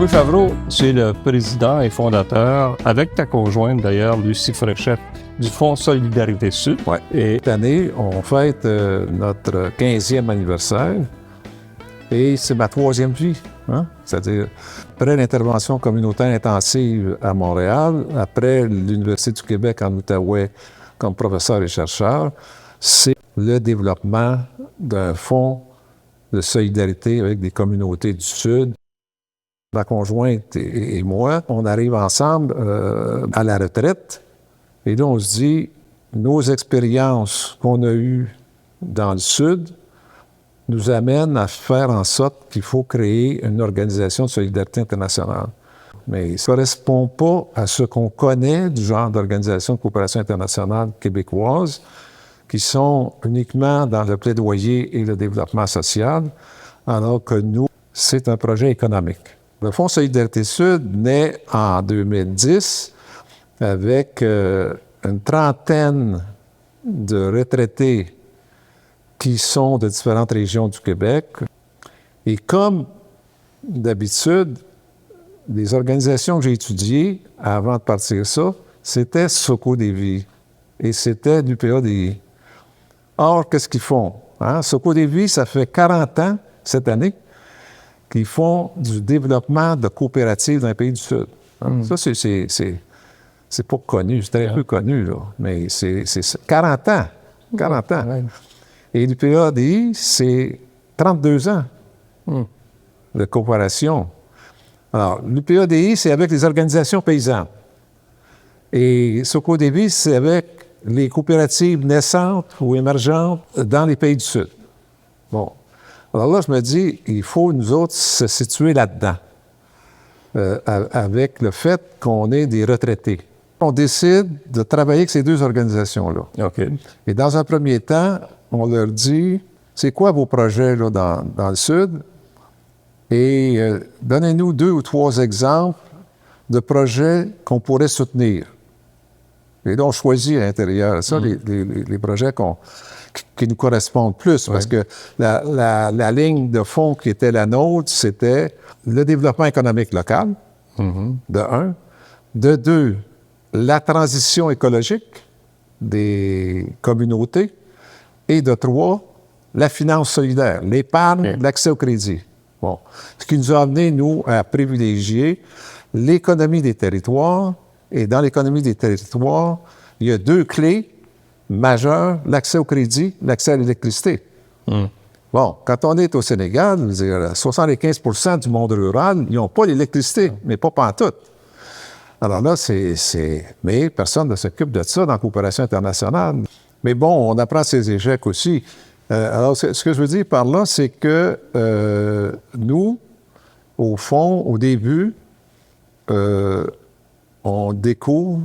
Louis Favreau, tu es le président et fondateur, avec ta conjointe d'ailleurs, Lucie Fréchette, du Fonds Solidarité Sud. Oui. Et cette année, on fête notre 15e anniversaire et c'est ma 3e vie. Hein? C'est-à-dire, après l'intervention communautaire intensive à Montréal, après l'Université du Québec en Outaouais comme professeur et chercheur, c'est le développement d'un fonds de solidarité avec des communautés du Sud. Ma conjointe et moi, on arrive ensemble à la retraite et là, on se dit, nos expériences qu'on a eues dans le Sud nous amènent à faire en sorte qu'il faut créer une organisation de solidarité internationale. Mais ça ne correspond pas à ce qu'on connaît du genre d'organisation de coopération internationale québécoise, qui sont uniquement dans le plaidoyer et le développement social, alors que nous, c'est un projet économique. Le Fonds Solidarité Sud naît en 2010 avec une trentaine de retraités qui sont de différentes régions du Québec. Et comme d'habitude, les organisations que j'ai étudiées avant de partir ça, c'était SOCO-DVI et c'était l'UPA-DI. Or, qu'est-ce qu'ils font? Hein? SOCO-DVI, ça fait 40 ans, cette année, qu'ils font du développement de coopératives dans les pays du Sud. Hein? Ça, c'est pas connu, c'est très peu connu, là, mais c'est 40 ans. 40 ans. Ouais. Et l'UPA-DI, c'est 32 ans de coopération. Alors, l'UPA-DI, c'est avec les organisations paysannes. Et SOCO-DVI, c'est avec les coopératives naissantes ou émergentes dans les pays du Sud. Bon. Alors là, je me dis, il faut, nous autres, se situer là-dedans, avec le fait qu'on est des retraités. On décide de travailler avec ces deux organisations-là. OK. Et dans un premier temps, on leur dit, c'est quoi vos projets là, dans le Sud? Et donnez-nous 2 ou 3 exemples de projets qu'on pourrait soutenir. Et là, on choisit à l'intérieur ça, les projets qui nous correspondent plus, parce que la ligne de fond qui était la nôtre, c'était le développement économique local, de 1. De 2, la transition écologique des communautés. Et de 3, la finance solidaire, l'épargne, l'accès au crédit. Bon. Ce qui nous a amené, nous, à privilégier l'économie des territoires. Et dans l'économie des territoires, il y a 2 clés majeures, l'accès au crédit, l'accès à l'électricité. Bon, quand on est au Sénégal, 75% du monde rural, ils n'ont pas l'électricité, mais pas pantoute. Alors là, mais personne ne s'occupe de ça dans la coopération internationale. Mais bon, on apprend ses échecs aussi. Alors, ce que je veux dire par là, c'est que nous, au fond, au début, on découvre,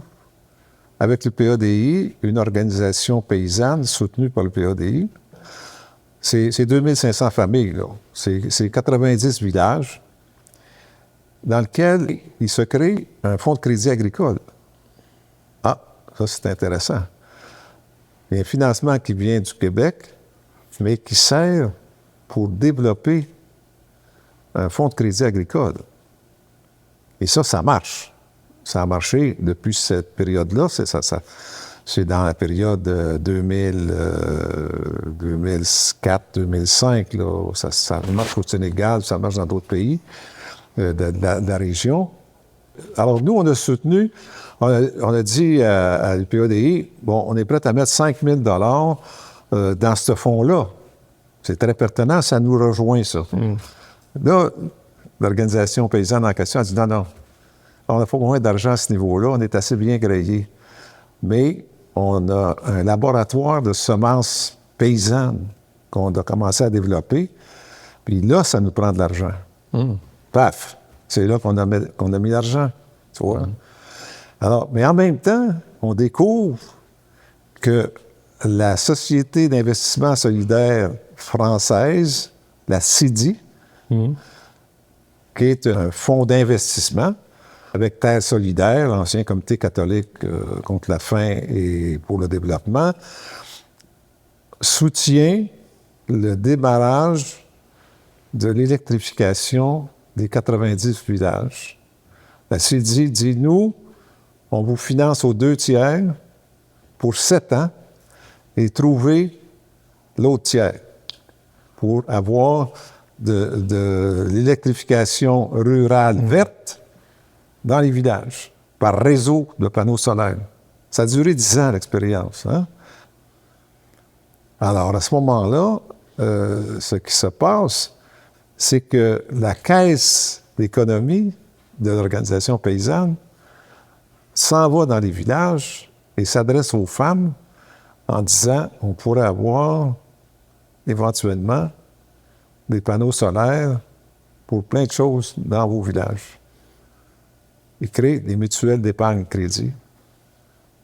avec le PADI, une organisation paysanne soutenue par le PADI. C'est 2500 familles, là. C'est 90 villages dans lesquels il se crée un fonds de crédit agricole. Ah, ça c'est intéressant. Il y a un financement qui vient du Québec, mais qui sert pour développer un fonds de crédit agricole. Et ça marche. Ça a marché depuis cette période-là. C'est dans la période 2004-2005. Ça marche au Sénégal, ça marche dans d'autres pays de la région. Alors, nous, on a soutenu, on a dit à l'UPA-DI, bon, on est prêt à mettre 5 000 $ dans ce fonds-là. C'est très pertinent, ça nous rejoint, ça. Là, l'organisation paysanne en question a dit non, on n'a pas besoin d'argent à ce niveau-là, on est assez bien grillé. Mais on a un laboratoire de semences paysannes qu'on a commencé à développer, puis là, ça nous prend de l'argent. Paf! C'est là qu'on a mis l'argent, tu vois. Alors, mais en même temps, on découvre que la Société d'investissement solidaire française, la CIDI, qui est un fonds d'investissement avec Terre solidaire, l'ancien comité catholique contre la faim et pour le développement, soutient le démarrage de l'électrification des 90 villages. La CIDI dit, nous, on vous finance aux 2/3 pour 7 ans et trouver l'autre tiers pour avoir de l'électrification rurale verte dans les villages par réseau de panneaux solaires. Ça a duré 10 ans, l'expérience. Hein? Alors, à ce moment-là, ce qui se passe, c'est que la caisse d'économie de l'organisation paysanne s'en va dans les villages et s'adresse aux femmes en disant on pourrait avoir éventuellement des panneaux solaires pour plein de choses dans vos villages. Ils créent des mutuelles d'épargne crédit.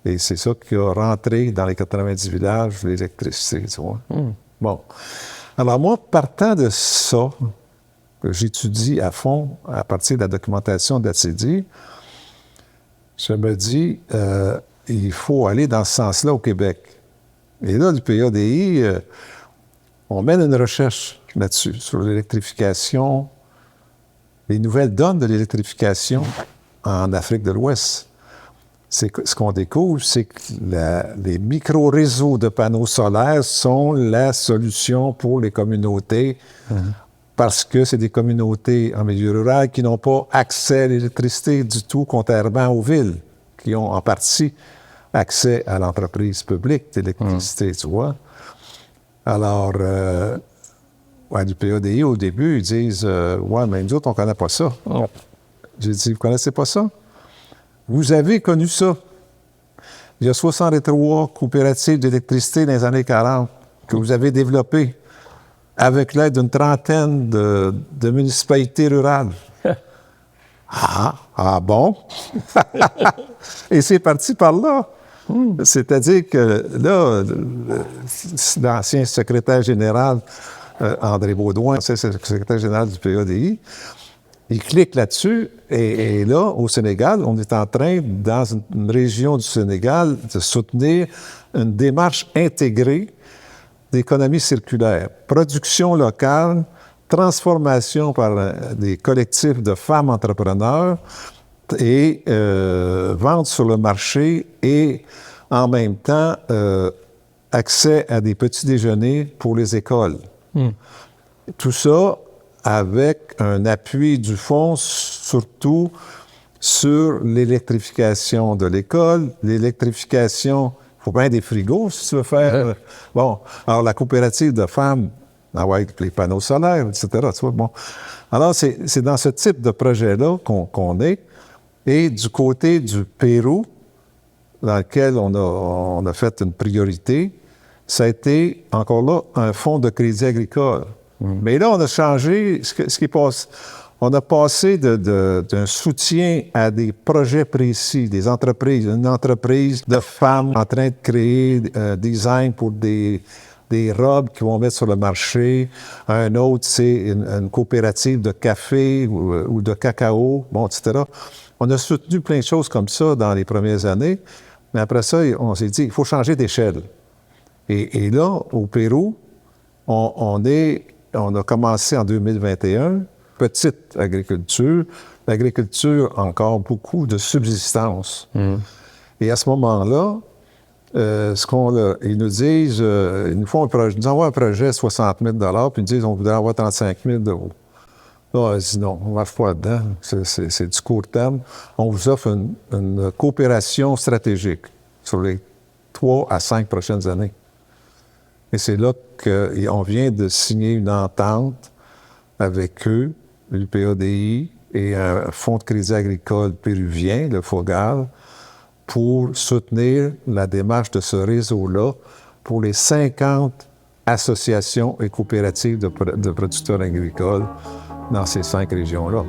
Et c'est ça qui a rentré dans les 90 villages l'électricité, tu vois. Bon. Alors moi, partant de ça, que j'étudie à fond à partir de la documentation de la CIDI, je me dis, il faut aller dans ce sens-là au Québec. Et là, le PADI, on mène une recherche là-dessus, sur l'électrification, les nouvelles donnes de l'électrification en Afrique de l'Ouest. Ce qu'on découvre, c'est que les micro-réseaux de panneaux solaires sont la solution pour les communautés parce que c'est des communautés en milieu rural qui n'ont pas accès à l'électricité du tout, contrairement aux villes, qui ont en partie accès à l'entreprise publique d'électricité, tu vois. Alors, du PADI, au début, ils disent « Ouais, mais nous autres, on ne connaît pas ça. » J'ai dit « Vous ne connaissez pas ça? Vous avez connu ça. Il y a 63 coopératives d'électricité dans les années 40 que vous avez développées avec l'aide d'une trentaine de municipalités rurales. » Ah bon? Et c'est parti par là. C'est-à-dire que là, l'ancien secrétaire général, André Baudouin, c'est le secrétaire général du PADI, il clique là-dessus, et là, au Sénégal, on est en train, dans une région du Sénégal, de soutenir une démarche intégrée d'économie circulaire. Production locale, transformation par des collectifs de femmes entrepreneurs et vente sur le marché et en même temps accès à des petits déjeuners pour les écoles. Tout ça avec un appui du fonds surtout sur l'électrification de l'école, l'électrification, il faut bien des frigos si tu veux faire. Bon, alors la coopérative de femmes, avec les panneaux solaires, etc. Tu vois, bon. Alors, c'est dans ce type de projet-là qu'on est. Et du côté du Pérou, dans lequel on a fait une priorité, ça a été, encore là, un fonds de crédit agricole. Mais là, on a changé ce qui passe. On a passé d'un soutien à des projets précis, des entreprises. Une entreprise de femmes en train de créer un design pour des robes qu'ils vont mettre sur le marché. Un autre, c'est une coopérative de café ou de cacao, bon, etc. On a soutenu plein de choses comme ça dans les premières années. Mais après ça, on s'est dit, il faut changer d'échelle. Et là, au Pérou, on a commencé en 2021, petite agriculture, l'agriculture encore beaucoup de subsistance. Et à ce moment-là, ils nous disent, ils nous envoient un projet à 60 000 $, puis ils nous disent, on voudrait avoir 35 000 €. Là, on dit non, on ne marche pas là-dedans, c'est du court terme. On vous offre une coopération stratégique sur les 3 à 5 prochaines années. Et c'est là qu'on vient de signer une entente avec eux, le PADI et un fonds de crédit agricole péruvien, le FOGAL, pour soutenir la démarche de ce réseau-là pour les 50 associations et coopératives de producteurs agricoles dans ces 5 régions-là.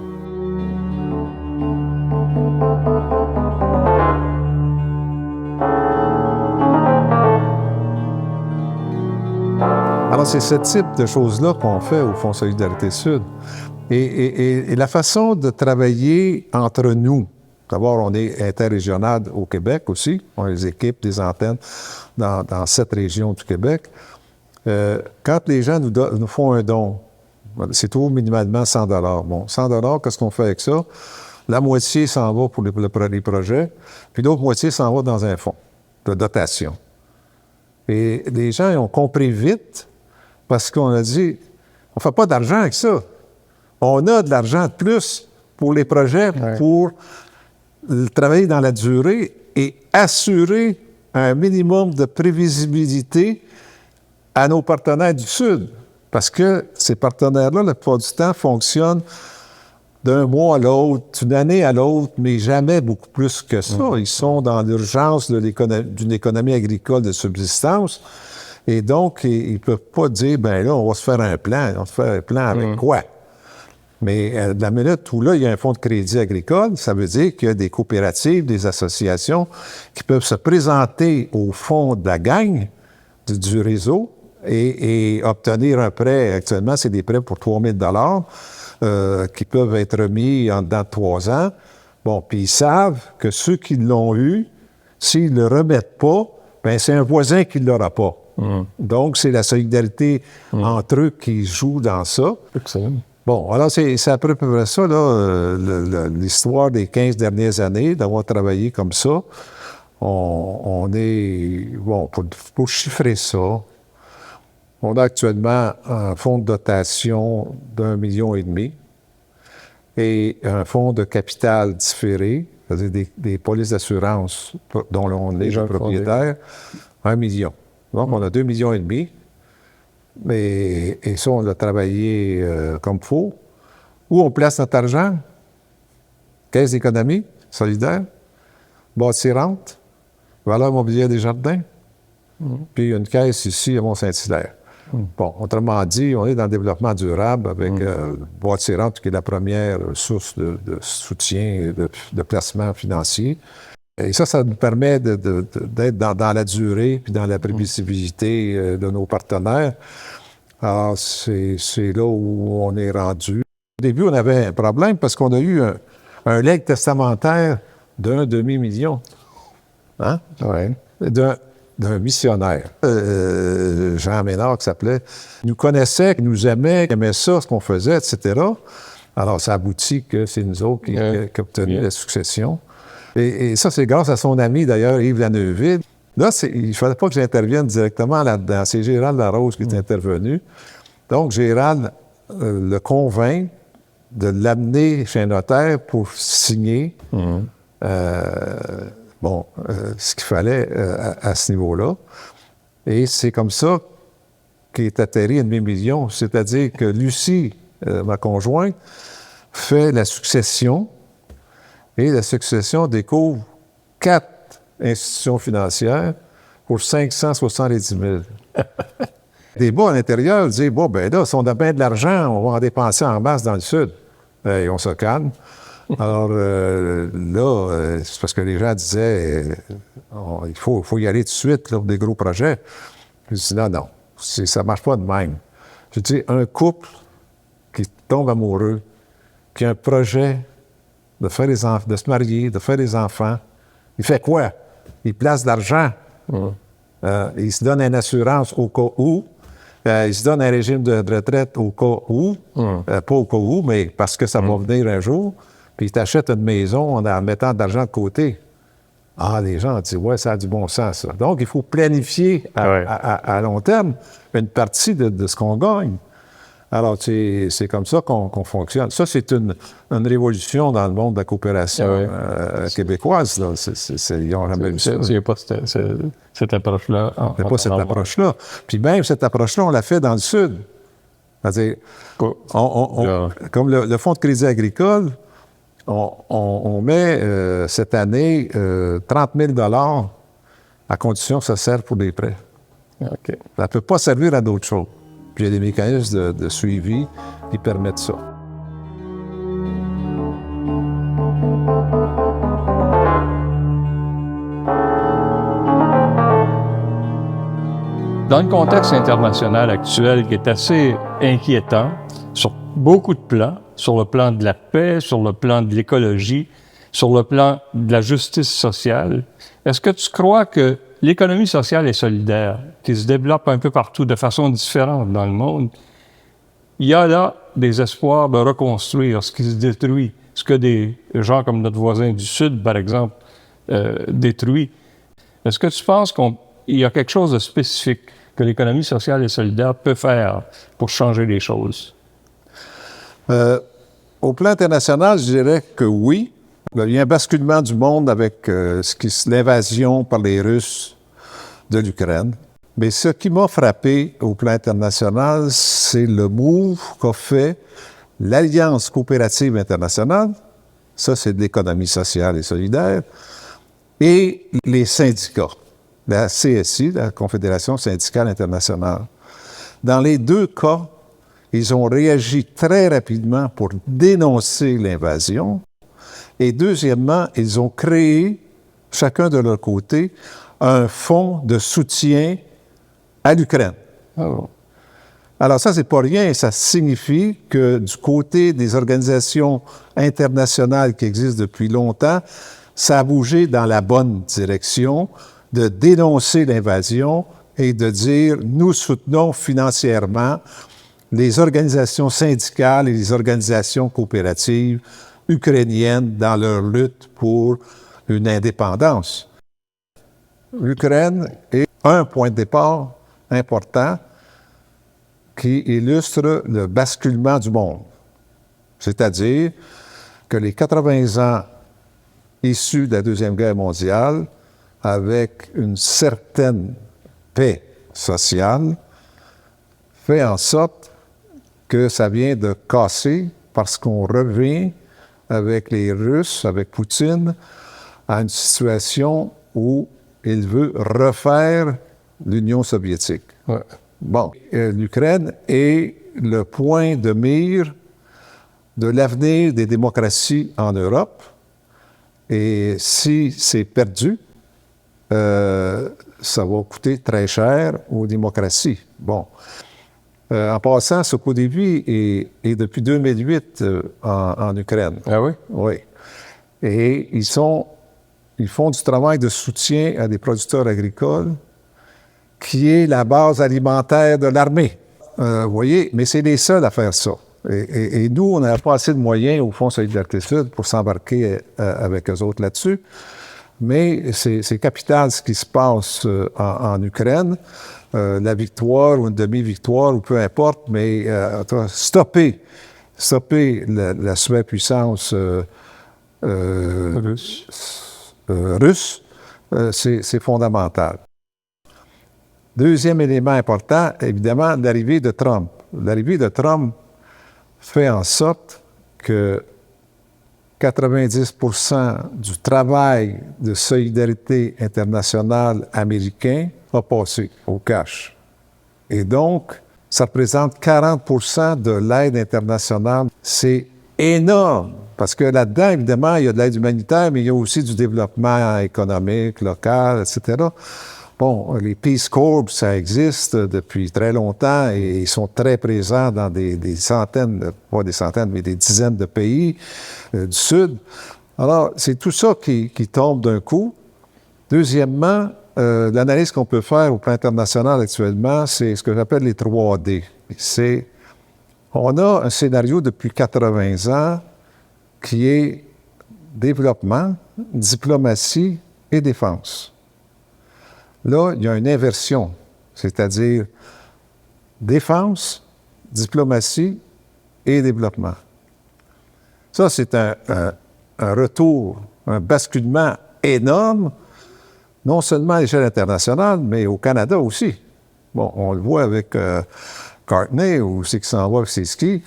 Alors, c'est ce type de choses-là qu'on fait au Fonds Solidarité Sud. Et la façon de travailler entre nous, d'abord, on est interrégional au Québec aussi, on a des équipes, des antennes dans 7 régions du Québec. Quand les gens nous font un don C'est toujours minimalement 100 $. Bon, 100 $, qu'est-ce qu'on fait avec ça? La moitié s'en va pour les projets, puis l'autre moitié s'en va dans un fonds de dotation. Et les gens ils ont compris vite parce qu'on a dit, on ne fait pas d'argent avec ça. On a de l'argent de plus pour les projets, pour travailler dans la durée et assurer un minimum de prévisibilité à nos partenaires du Sud. Parce que ces partenaires-là, la plupart du temps, fonctionnent d'un mois à l'autre, d'une année à l'autre, mais jamais beaucoup plus que ça. Ils sont dans l'urgence d'une économie agricole de subsistance. Et donc, ils ne peuvent pas dire, ben là, on va se faire un plan. On va se faire un plan avec quoi? Mais de la minute où là, il y a un fonds de crédit agricole, ça veut dire qu'il y a des coopératives, des associations qui peuvent se présenter au fond de la gang du réseau et obtenir un prêt. Actuellement, c'est des prêts pour 3 000 $ qui peuvent être remis en dedans de 3 ans. Bon, puis ils savent que ceux qui l'ont eu, s'ils ne le remettent pas, bien, c'est un voisin qui ne l'aura pas. Donc, c'est la solidarité entre eux qui joue dans ça. Excellent. Bon, alors c'est à peu près ça, là, l'histoire des 15 dernières années, d'avoir travaillé comme ça. On est, bon, pour chiffrer ça, on a actuellement un fonds de dotation d'1,5 million et un fonds de capital différé, c'est-à-dire des polices d'assurance dont on est le propriétaire, 1 million. Donc, on a 2,5 millions. Et ça, on l'a travaillé comme il faut. Où on place notre argent? Caisse d'économie solidaire, bâti-rente, valeur mobilière des jardins, puis une caisse ici à Mont-Saint-Hilaire. Bon, autrement dit, on est dans le développement durable avec bâti-rente qui est la première source de soutien, de placement financier. Et ça nous permet d'être dans la durée puis dans la prévisibilité de nos partenaires. Alors, c'est là où on est rendu. Au début, on avait un problème parce qu'on a eu un legs testamentaire d'1 demi-million. Hein? Ouais. D'un missionnaire. Jean Ménard, qui s'appelait, nous connaissait, nous aimait ça, ce qu'on faisait, etc. Alors, ça aboutit que c'est nous autres qui avons obtenu la succession. Et ça, c'est grâce à son ami, d'ailleurs, Yves Laneuville. Là, il ne fallait pas que j'intervienne directement là-dedans. C'est Gérald Larose qui est intervenu. Donc, Gérald le convainc de l'amener chez un notaire pour signer ce qu'il fallait à ce niveau-là. Et c'est comme ça qu'il est atterri à 1,5 million. C'est-à-dire que Lucie, ma conjointe, fait la succession. Et la succession découvre 4 institutions financières pour 570 000. Des bas à l'intérieur disent, bon, ben là, si on a bien de l'argent, on va en dépenser en masse dans le Sud. Et on se calme. Alors là, c'est parce que les gens disaient, il faut y aller tout de suite là, pour des gros projets. Je dis, non, ça ne marche pas de même. Je dis, un couple qui tombe amoureux, qui a un projet de se marier, de faire des enfants. Il fait quoi? Il place de l'argent. Il se donne une assurance au cas où. Il se donne un régime de retraite au cas où. Pas au cas où, mais parce que ça va venir un jour. Puis il t'achète une maison en mettant de l'argent de côté. Ah, les gens disent, ouais, ça a du bon sens, ça. Donc, il faut planifier à long terme une partie de ce qu'on gagne. Alors, c'est comme ça qu'on fonctionne. Ça, c'est une révolution dans le monde de la coopération québécoise. Là. Ils n'ont jamais vu ça. Il n'y a pas cette approche-là. Il n'y a pas cette approche-là. Puis même cette approche-là, on l'a fait dans le Sud. C'est-à-dire, comme le Fonds de crédit agricole, on met cette année 30 000 $ à condition que ça serve pour des prêts. Okay. Ça ne peut pas servir à d'autres choses. Puis il y a des mécanismes de suivi qui permettent ça. Dans le contexte international actuel qui est assez inquiétant, sur beaucoup de plans, sur le plan de la paix, sur le plan de l'écologie, sur le plan de la justice sociale, est-ce que tu crois que l'économie sociale et solidaire, qui se développe un peu partout de façon différente dans le monde, il y a là des espoirs de reconstruire ce qui se détruit, ce que des gens comme notre voisin du Sud, par exemple, détruit. Est-ce que tu penses qu'il y a quelque chose de spécifique que l'économie sociale et solidaire peut faire pour changer les choses? Au plan international, je dirais que oui. Il y a un basculement du monde avec l'invasion par les Russes de l'Ukraine. Mais ce qui m'a frappé au plan international, c'est le move qu'a fait l'Alliance coopérative internationale, ça c'est de l'économie sociale et solidaire, et les syndicats, la CSI, la Confédération syndicale internationale. Dans les deux cas, ils ont réagi très rapidement pour dénoncer l'invasion. Et deuxièmement, ils ont créé, chacun de leur côté, un fonds de soutien à l'Ukraine. Oh. Alors ça, c'est pas rien. Ça signifie que du côté des organisations internationales qui existent depuis longtemps, ça a bougé dans la bonne direction de dénoncer l'invasion et de dire « nous soutenons financièrement les organisations syndicales et les organisations coopératives ukrainiennes dans leur lutte pour une indépendance. » L'Ukraine est un point de départ important qui illustre le basculement du monde. C'est-à-dire que les 80 ans issus de la Deuxième Guerre mondiale, avec une certaine paix sociale, fait en sorte que ça vient de casser parce qu'on revient avec les Russes, avec Poutine, à une situation où il veut refaire l'Union soviétique. Ouais. Bon, l'Ukraine est le point de mire de l'avenir des démocraties en Europe. Et si c'est perdu, ça va coûter très cher aux démocraties. Bon. En passant, ce coup d'évi est depuis 2008 en Ukraine. Ah oui? Oui. Et ils font du travail de soutien à des producteurs agricoles qui est la base alimentaire de l'armée. Vous voyez, mais c'est les seuls à faire ça. Et nous, on n'a pas assez de moyens au Fonds Solidarité Sud pour s'embarquer avec eux autres là-dessus. Mais c'est capital ce qui se passe en Ukraine. La victoire ou une demi-victoire, ou peu importe, mais stopper la superpuissance russe, c'est fondamental. Deuxième élément important, évidemment, l'arrivée de Trump. L'arrivée de Trump fait en sorte que 90% du travail de solidarité internationale américain a passé au cash. Et donc, ça représente 40% de l'aide internationale. C'est énorme, parce que là-dedans, évidemment, il y a de l'aide humanitaire, mais il y a aussi du développement économique, local, etc. Bon, les Peace Corps, ça existe depuis très longtemps et ils sont très présents dans des centaines, pas des centaines, mais des dizaines de pays du Sud. Alors, c'est tout ça qui tombe d'un coup. Deuxièmement, l'analyse qu'on peut faire au plan international actuellement, c'est ce que j'appelle les 3D. On a un scénario depuis 80 ans qui est développement, diplomatie et défense. Là, il y a une inversion, c'est-à-dire défense, diplomatie et développement. Ça, c'est un retour, un basculement énorme, non seulement à l'échelle internationale, mais au Canada aussi. Bon, on le voit avec Cartney, ou c'est qui s'en va avec ses skis.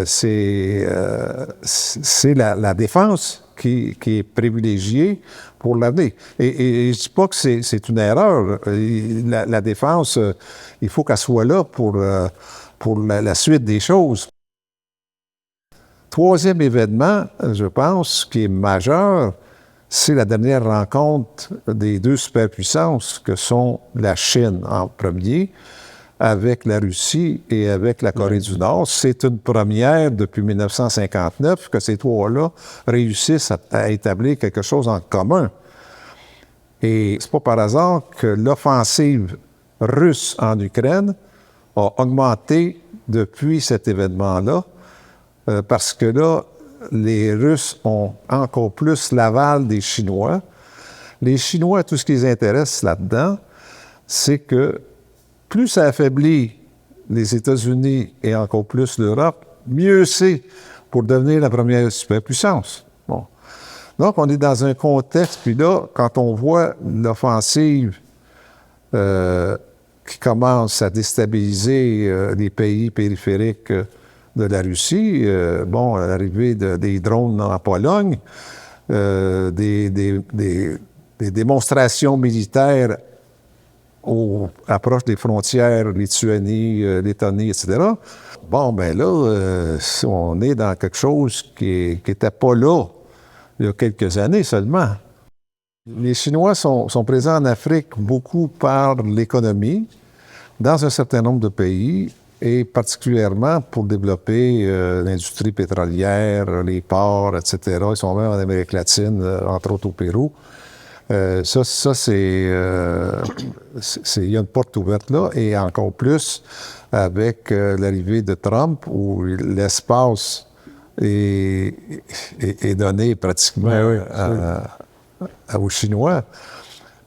C'est la défense qui est privilégiée pour l'avenir. Et je ne dis pas que c'est une erreur. La défense, il faut qu'elle soit là pour la suite des choses. Troisième événement, je pense, qui est majeur, c'est la dernière rencontre des deux superpuissances que sont la Chine en premier, avec la Russie et avec la Corée du Nord. C'est une première depuis 1959 que ces trois-là réussissent à établir quelque chose en commun. Et c'est pas par hasard que l'offensive russe en Ukraine a augmenté depuis cet événement-là, parce que là, les Russes ont encore plus l'aval des Chinois. Les Chinois, tout ce qui les intéresse là-dedans, c'est que plus ça affaiblit les États-Unis et encore plus l'Europe, mieux c'est pour devenir la première superpuissance. Bon. Donc, on est dans un contexte, puis là, quand on voit l'offensive qui commence à déstabiliser les pays périphériques de la Russie, l'arrivée des drones en Pologne, des démonstrations militaires approche des frontières, Lituanie, Lettonie, etc. Bon, ben là, on est dans quelque chose qui n'était pas là il y a quelques années seulement. Les Chinois sont présents en Afrique beaucoup par l'économie, dans un certain nombre de pays, et particulièrement pour développer l'industrie pétrolière, les ports, etc. Ils sont même en Amérique latine, entre autres au Pérou. Il y a une porte ouverte là, et encore plus avec l'arrivée de Trump, où l'espace est donné pratiquement aux Chinois.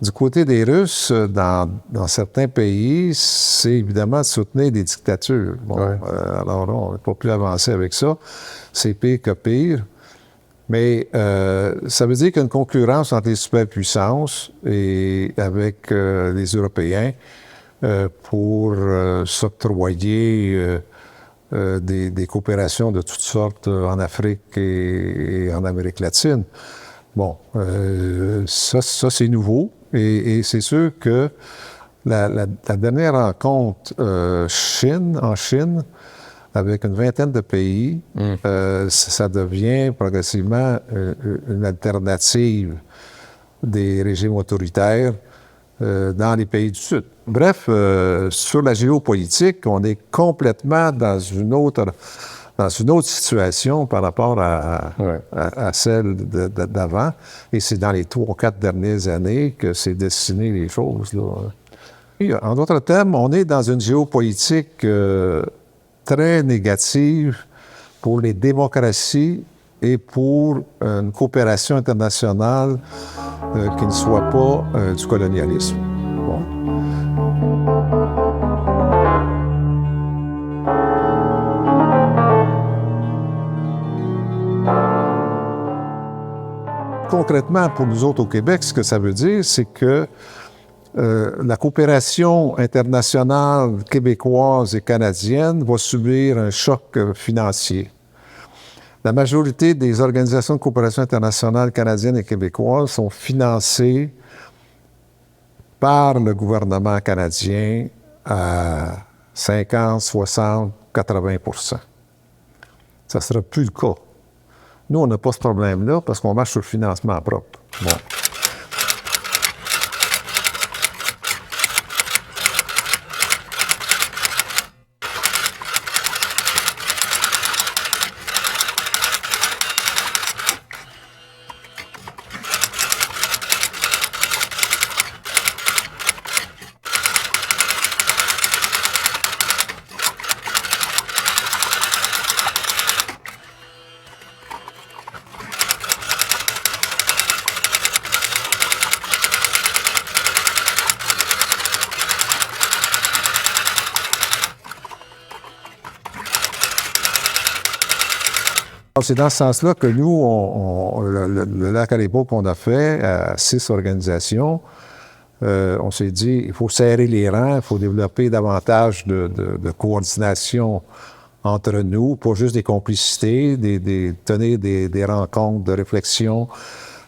Du côté des Russes, dans certains pays, c'est évidemment de soutenir des dictatures. Bon, alors là, on n'est pas plus avancé avec ça. C'est pire que pire. Mais ça veut dire qu'il y a une concurrence entre les superpuissances et avec les Européens pour s'octroyer des coopérations de toutes sortes en Afrique et en Amérique latine. Bon, ça c'est nouveau et c'est sûr que la dernière rencontre en Chine, avec une vingtaine de pays, ça devient progressivement une alternative des régimes autoritaires dans les pays du Sud. Bref, sur la géopolitique, on est complètement dans une autre situation par rapport à celle d'avant. Et c'est dans les 3 ou 4 dernières années que c'est destiné les choses, là. Et, en d'autres termes, on est dans une géopolitique très négative pour les démocraties et pour une coopération internationale qui ne soit pas du colonialisme. Bon. Concrètement, pour nous autres au Québec, ce que ça veut dire, c'est que la coopération internationale québécoise et canadienne va subir un choc financier. La majorité des organisations de coopération internationale canadiennes et québécoises sont financées par le gouvernement canadien à 50, 60, 80 %. Ça ne sera plus le cas. Nous, on n'a pas ce problème-là parce qu'on marche sur le financement propre. Bon. C'est dans ce sens-là que nous, le lac à l'époque qu'on a fait à 6 organisations, on s'est dit, il faut serrer les rangs, il faut développer davantage de coordination entre nous, pas juste des complicités, tenir des rencontres de réflexion,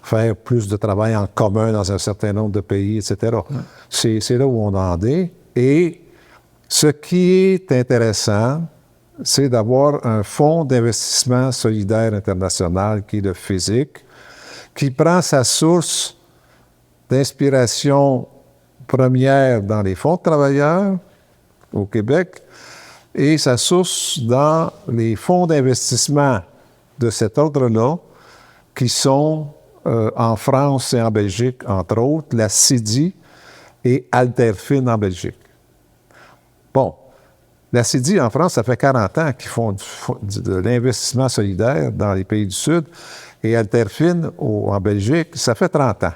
faire plus de travail en commun dans un certain nombre de pays, etc. C'est là où on en est. Et ce qui est intéressant, c'est d'avoir un fonds d'investissement solidaire international qui est le FISIC, qui prend sa source d'inspiration première dans les fonds de travailleurs au Québec et sa source dans les fonds d'investissement de cet ordre-là, qui sont en France et en Belgique, entre autres, la CIDI et Alterfin en Belgique. Bon. La CIDI, en France, ça fait 40 ans qu'ils font de l'investissement solidaire dans les pays du Sud. Et Alterfin, en Belgique, ça fait 30 ans.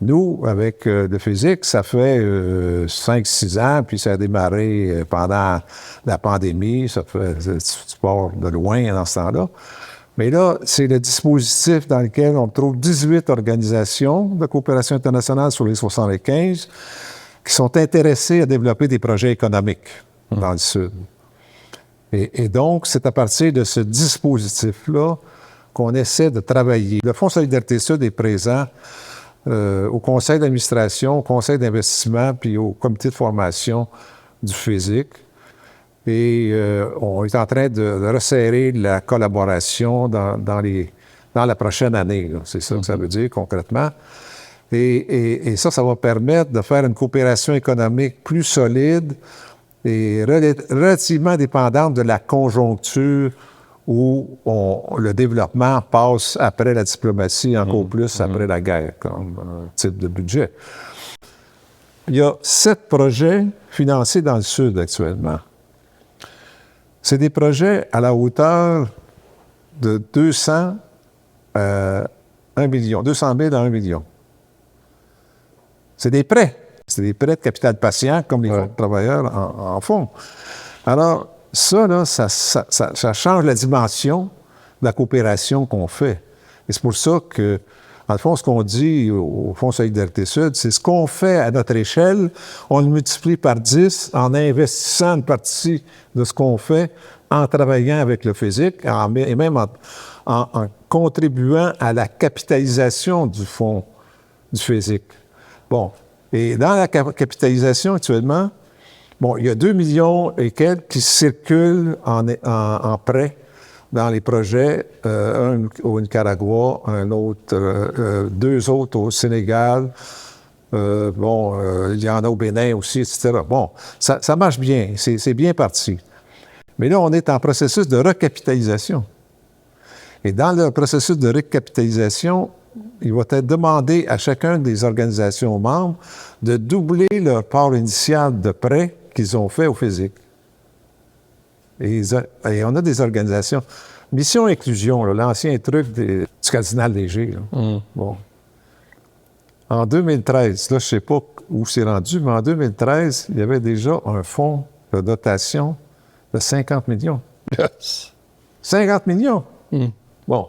Nous, avec le physique, ça fait 5-6 ans, puis ça a démarré pendant la pandémie. Ça fait du sport de loin dans ce temps-là. Mais là, c'est le dispositif dans lequel on trouve 18 organisations de coopération internationale sur les 75 qui sont intéressées à développer des projets économiques dans le Sud. Et donc, c'est à partir de ce dispositif-là qu'on essaie de travailler. Le Fonds Solidarité Sud est présent au conseil d'administration, au conseil d'investissement, puis au comité de formation du physique. Et on est en train de resserrer la collaboration dans la prochaine année. C'est ça que ça veut dire concrètement. Et ça va permettre de faire une coopération économique plus solide et relativement dépendante de la conjoncture où le développement passe après la diplomatie, encore plus après la guerre, comme type de budget. Il y a 7 projets financés dans le Sud actuellement. C'est des projets à la hauteur de 200 à 1 million, 200 000 à 1 million. C'est des prêts. C'est des prêts de capital patient, comme les travailleurs en font. Alors, ça, là, ça change la dimension de la coopération qu'on fait. Et c'est pour ça que, en fond, ce qu'on dit au Fonds Solidarité Sud, c'est ce qu'on fait à notre échelle, on le multiplie par 10 en investissant une partie de ce qu'on fait, en travaillant avec le physique, et même en contribuant à la capitalisation du fonds du physique. Bon. Et dans la capitalisation actuellement, bon, il y a 2 millions et quelques qui circulent en prêts dans les projets, un au Nicaragua, un autre, 2 autres au Sénégal. Il y en a au Bénin aussi, etc. Bon, ça marche bien, c'est bien parti. Mais là, on est en processus de recapitalisation. Et dans le processus de recapitalisation, il va être demandé à chacune des organisations membres de doubler leur part initiale de prêt qu'ils ont fait au physique. Et on a des organisations. Mission Inclusion, l'ancien truc du cardinal Léger. Bon. En 2013, là, je ne sais pas où c'est rendu, mais en 2013, il y avait déjà un fonds de dotation de 50 millions. Yes. 50 millions! Bon.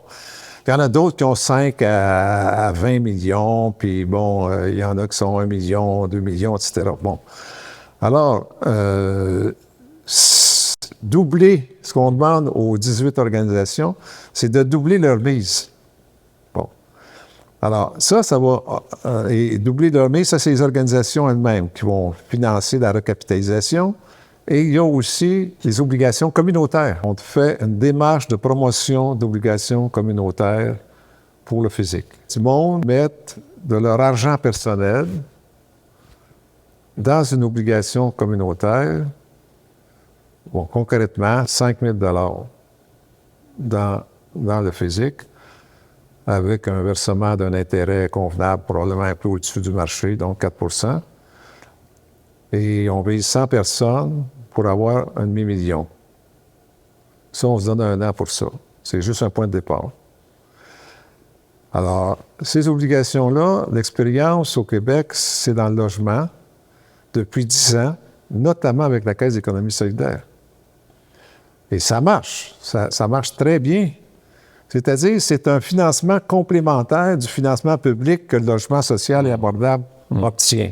Il y en a d'autres qui ont 5 à 20 millions, puis bon, il y en a qui sont 1 million, 2 millions, etc. Bon. Alors, doubler, ce qu'on demande aux 18 organisations, c'est de doubler leur mise. Bon. Alors, ça va... et doubler leur mise, ça, c'est les organisations elles-mêmes qui vont financer la recapitalisation. Et il y a aussi les obligations communautaires. On fait une démarche de promotion d'obligations communautaires pour le physique. Du monde met de leur argent personnel dans une obligation communautaire, bon, concrètement, 5 000 $ dans le physique, avec un versement d'un intérêt convenable, probablement un peu au-dessus du marché, donc 4 %. Et on vise 100 personnes pour avoir un demi-million. Ça, on se donne 1 an pour ça. C'est juste un point de départ. Alors, ces obligations-là, l'expérience au Québec, c'est dans le logement depuis 10 ans, notamment avec la Caisse d'économie solidaire. Et ça marche. Ça marche très bien. C'est-à-dire, c'est un financement complémentaire du financement public que le logement social et abordable obtient.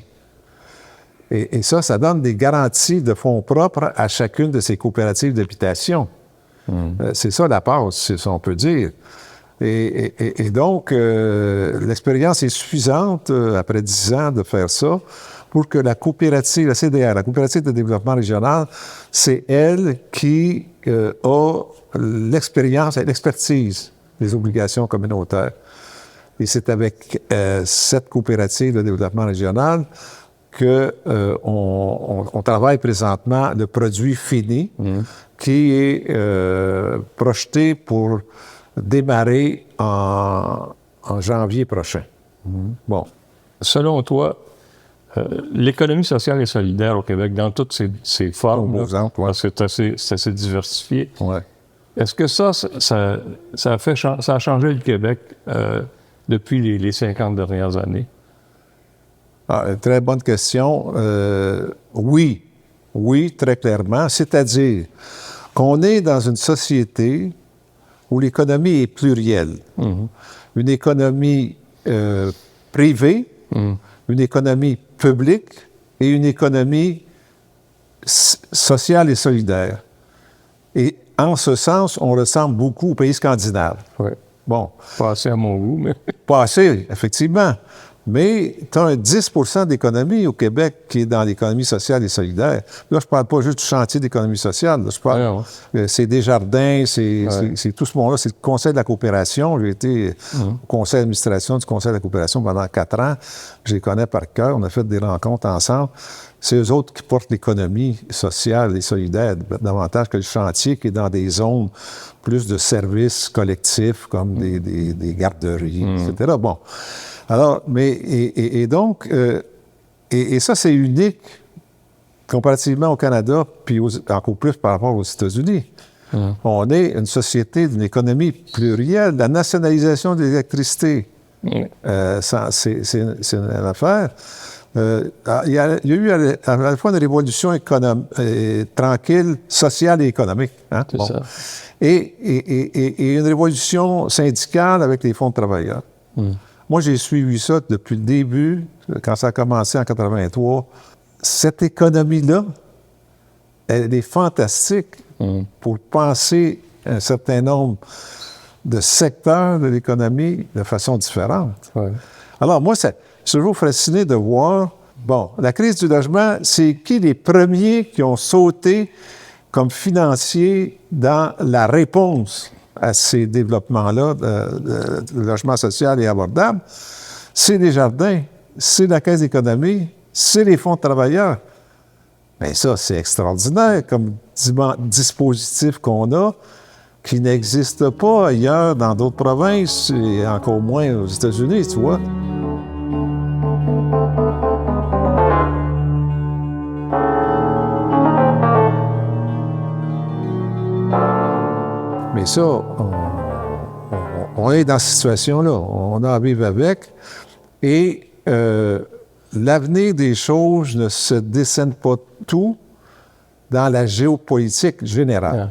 Et ça donne des garanties de fonds propres à chacune de ces coopératives d'habitation. C'est ça la base, c'est ça on peut dire. Et donc, l'expérience est suffisante, après 10 ans, de faire ça, pour que la coopérative, la CDR, la coopérative de développement régional, c'est elle qui a l'expérience et l'expertise des obligations communautaires. Et c'est avec cette coopérative de développement régional qu'on travaille présentement le produit fini qui est projeté pour démarrer en janvier prochain. Bon. Selon toi, l'économie sociale et solidaire au Québec, dans toutes ses formes, là, Exemple, ouais. parce que c'est assez diversifié, Ouais. est-ce que ça a changé le Québec depuis les 50 dernières années? Ah, une très bonne question. Oui. Oui, très clairement. C'est-à-dire qu'on est dans une société où l'économie est plurielle. Une économie privée, une économie publique et une économie sociale et solidaire. Et en ce sens, on ressemble beaucoup aux pays scandinaves. Ouais. Bon, Pas assez à mon goût, mais... pas assez, effectivement. Mais tu as un 10 d'économie au Québec qui est dans l'économie sociale et solidaire. Là, je ne parle pas juste du chantier d'économie sociale. Là, je parle, c'est Desjardins, c'est tout ce monde-là. C'est le Conseil de la coopération. J'ai été au conseil d'administration du Conseil de la coopération pendant 4 ans. Je les connais par cœur. On a fait des rencontres ensemble. C'est eux autres qui portent l'économie sociale et solidaire davantage que le chantier qui est dans des zones plus de services collectifs comme des garderies, etc. Bon. Alors, et donc, ça, c'est unique comparativement au Canada, puis encore plus par rapport aux États-Unis. On est une société d'une économie plurielle. La nationalisation de l'électricité, c'est une affaire. Il y a eu à la fois une révolution tranquille, sociale et économique. Hein? C'est ça. Et une révolution syndicale avec les fonds de travailleurs. Moi, j'ai suivi ça depuis le début, quand ça a commencé en 83. Cette économie-là, elle est fantastique pour penser un certain nombre de secteurs de l'économie de façon différente. Ouais. Alors, moi, je suis toujours fasciné de voir, bon, la crise du logement, c'est qui les premiers qui ont sauté comme financiers dans la réponse à ces développements-là de logement social et abordable? C'est Desjardins, c'est la Caisse d'économie, c'est les fonds de travailleurs. Bien ça, c'est extraordinaire comme dispositif qu'on a, qui n'existe pas ailleurs dans d'autres provinces, et encore moins aux États-Unis, tu vois. Mais ça, on est dans cette situation-là. On a à vivre avec. Et l'avenir des choses ne se dessine pas tout dans la géopolitique générale. Yeah.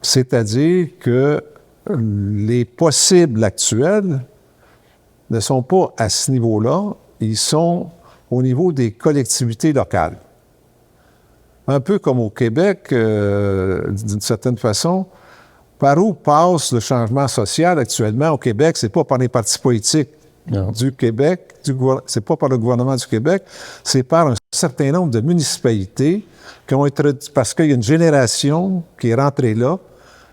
C'est-à-dire que les possibles actuels ne sont pas à ce niveau-là, ils sont au niveau des collectivités locales. Un peu comme au Québec, d'une certaine façon, par où passe le changement social actuellement au Québec? C'est pas par les partis politiques du Québec, c'est pas par le gouvernement du Québec, c'est par un certain nombre de municipalités qui ont été, parce qu'il y a une génération qui est rentrée là,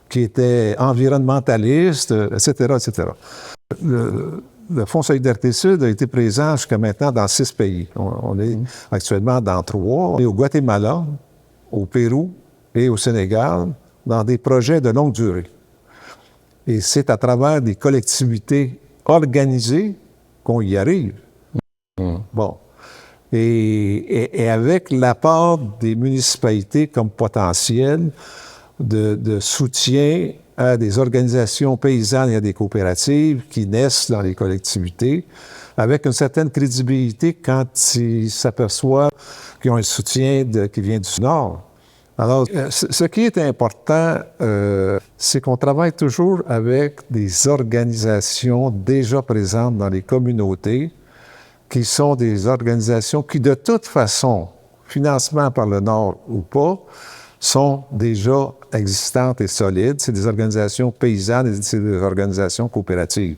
qui était environnementaliste, etc., etc. Le Fonds Solidarité Sud a été présent jusqu'à maintenant dans 6 pays. On est actuellement dans 3. On est au Guatemala, au Pérou et au Sénégal, dans des projets de longue durée. Et c'est à travers des collectivités organisées qu'on y arrive. Bon. Et avec l'apport des municipalités comme potentiel de soutien à des organisations paysannes et à des coopératives qui naissent dans les collectivités, avec une certaine crédibilité quand ils s'aperçoivent qu'ils ont un soutien qui vient du Nord. Alors, ce qui est important, c'est qu'on travaille toujours avec des organisations déjà présentes dans les communautés, qui sont des organisations qui, de toute façon, financement par le Nord ou pas, sont déjà existantes et solides. C'est des organisations paysannes et c'est des organisations coopératives.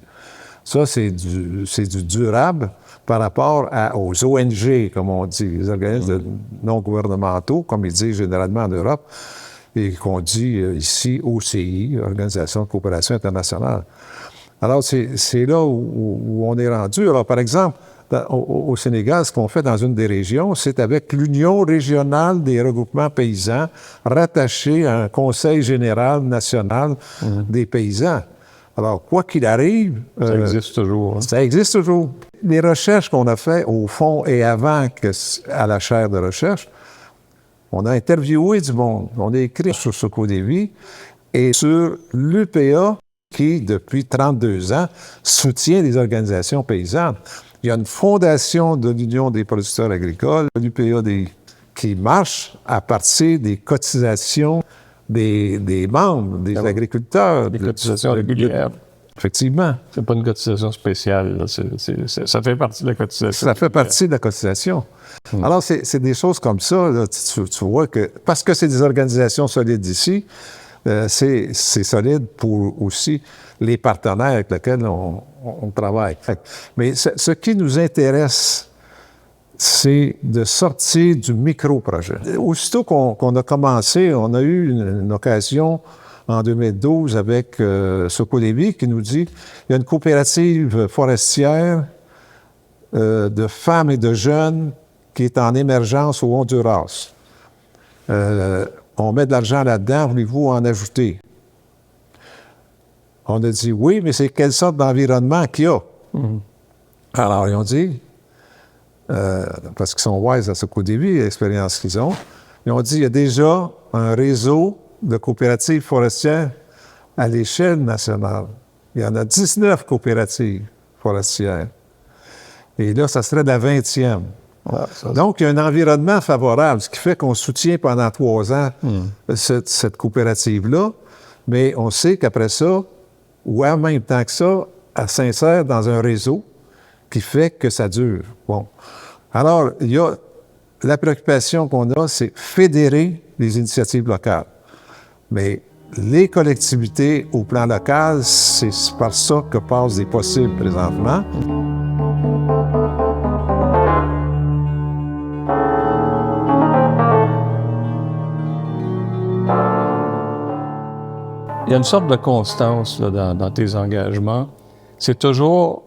Ça, c'est du durable par rapport aux ONG, comme on dit, les organismes non gouvernementaux, comme ils disent généralement en Europe, et qu'on dit ici OCI, Organisation de coopération internationale. Alors, c'est là où on est rendu. Alors, par exemple, au Sénégal, ce qu'on fait dans une des régions, c'est avec l'Union régionale des regroupements paysans rattachée à un conseil général national des paysans. Alors, quoi qu'il arrive... Ça existe toujours. Hein? Ça existe toujours. Les recherches qu'on a faites au fond et avant à la chaire de recherche, on a interviewé du monde. On a écrit sur Socodévi et sur l'UPA qui, depuis 32 ans, soutient les organisations paysannes. Il y a une fondation de l'Union des producteurs agricoles, l'UPA, qui marche à partir des cotisations des membres, des agriculteurs. Des cotisations régulières. Effectivement. C'est pas une cotisation spéciale. Là. Ça fait partie de la cotisation. Ça fait partie de la cotisation. Alors, c'est des choses comme ça. Là, tu vois que... Parce que c'est des organisations solides ici, c'est solide pour aussi les partenaires avec lesquels on travaille. Mais ce qui nous intéresse, c'est de sortir du micro-projet. Aussitôt qu'on a commencé, on a eu une occasion en 2012 avec Socodévi qui nous dit il y a une coopérative forestière de femmes et de jeunes qui est en émergence au Honduras. On met de l'argent là-dedans, voulez-vous en ajouter? On a dit oui, mais c'est quelle sorte d'environnement qu'il y a? Alors, ils ont dit, parce qu'ils sont wise à Socodévi, l'expérience qu'ils ont, ils ont dit il y a déjà un réseau de coopératives forestières à l'échelle nationale. Il y en a 19 coopératives forestières. Et là, ça serait la 20e. Donc, il y a un environnement favorable, ce qui fait qu'on soutient pendant 3 ans cette coopérative-là, mais on sait qu'après ça, ou en même temps que ça, elle s'insère dans un réseau qui fait que ça dure. Bon. Alors, il y a la préoccupation qu'on a, c'est fédérer les initiatives locales. Mais les collectivités au plan local, c'est par ça que passent des possibles présentement. Il y a une sorte de constance là, dans tes engagements. C'est toujours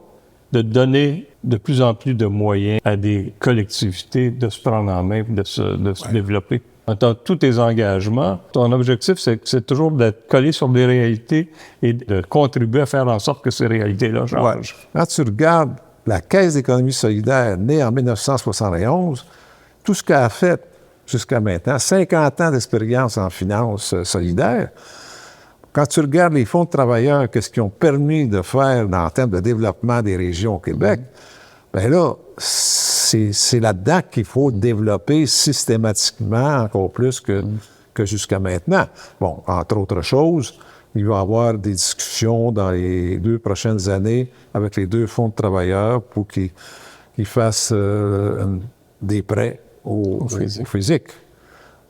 de donner de plus en plus de moyens à des collectivités de se prendre en main, de se développer. Dans tous tes engagements, ton objectif, c'est toujours d'être collé sur des réalités et de contribuer à faire en sorte que ces réalités-là changent. Ouais. Quand tu regardes la Caisse d'économie solidaire, née en 1971, tout ce qu'elle a fait jusqu'à maintenant, 50 ans d'expérience en finances solidaires, quand tu regardes les fonds de travailleurs, qu'est-ce qu'ils ont permis de faire en termes de développement des régions au Québec, bien là, c'est là-dedans qu'il faut développer systématiquement encore plus que jusqu'à maintenant. Bon, entre autres choses, il va y avoir des discussions dans les 2 prochaines années avec les 2 fonds de travailleurs pour qu'ils fassent des prêts au physique.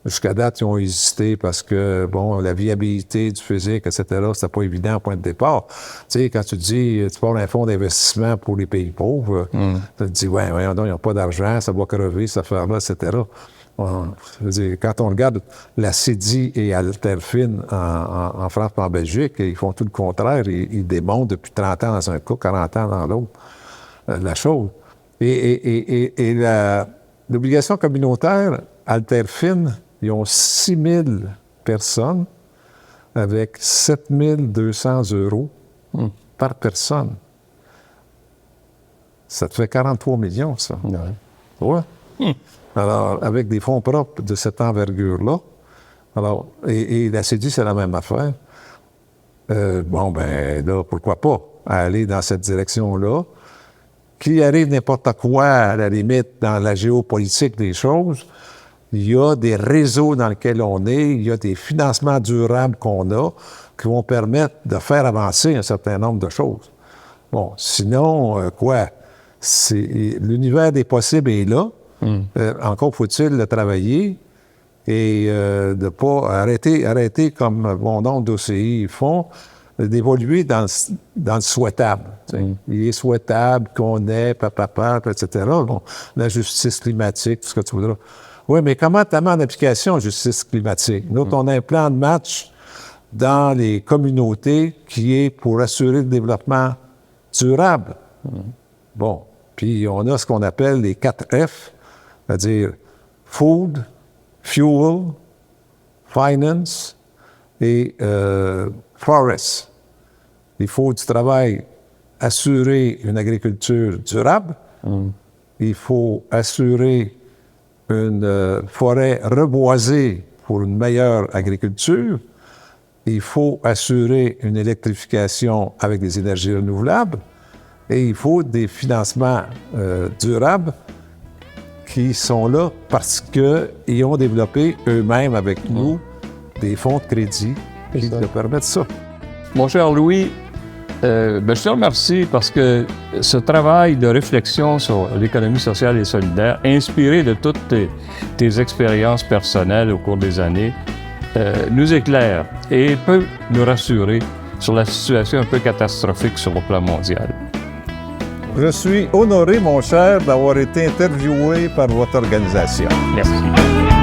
Jusqu'à date, ils ont hésité parce que, bon, la viabilité du physique, etc., c'était pas évident au point de départ. Tu sais, quand tu dis, tu parles d'un fonds d'investissement pour les pays pauvres, tu te dis, ouais, voyons donc, ils n'ont pas d'argent, ça va crever, cette affaire-là, etc. Je veux dire, quand on regarde la CEDI et Alterfin en France et en Belgique, ils font tout le contraire. Ils démontent depuis 30 ans dans un cas, 40 ans dans l'autre, la chose. Et l'obligation communautaire, Alterfin, ils ont 6 000 personnes avec 7 200 € par personne. Ça te fait 43 millions, ça. Ouais. Alors, avec des fonds propres de cette envergure-là, alors, et la CEDI, c'est la même affaire. Bon, ben là, pourquoi pas aller dans cette direction-là? Qu'il arrive n'importe quoi, à la limite, dans la géopolitique des choses, il y a des réseaux dans lesquels on est, il y a des financements durables qu'on a qui vont permettre de faire avancer un certain nombre de choses. Bon, sinon, l'univers des possibles est là. Encore faut-il le travailler et de ne pas arrêter comme bon nombre d'OCI font, d'évoluer dans le souhaitable. Il est souhaitable qu'on ait, etc. Bon, la justice climatique, tout ce que tu voudras. Oui, mais comment tu mets en application la justice climatique? Nous, on a un plan de match dans les communautés qui est pour assurer le développement durable. Bon, puis on a ce qu'on appelle les 4 F, c'est-à-dire food, fuel, finance et forest. Il faut du travail, assurer une agriculture durable. Il faut assurer une forêt reboisée pour une meilleure agriculture. Il faut assurer une électrification avec des énergies renouvelables. Et il faut des financements durables qui sont là parce qu'ils ont développé eux-mêmes avec nous des fonds de crédit qui nous permettent ça. Mon cher Louis, je te remercie parce que ce travail de réflexion sur l'économie sociale et solidaire, inspiré de toutes tes expériences personnelles au cours des années, nous éclaire et peut nous rassurer sur la situation un peu catastrophique sur le plan mondial. Je suis honoré, mon cher, d'avoir été interviewé par votre organisation. Merci.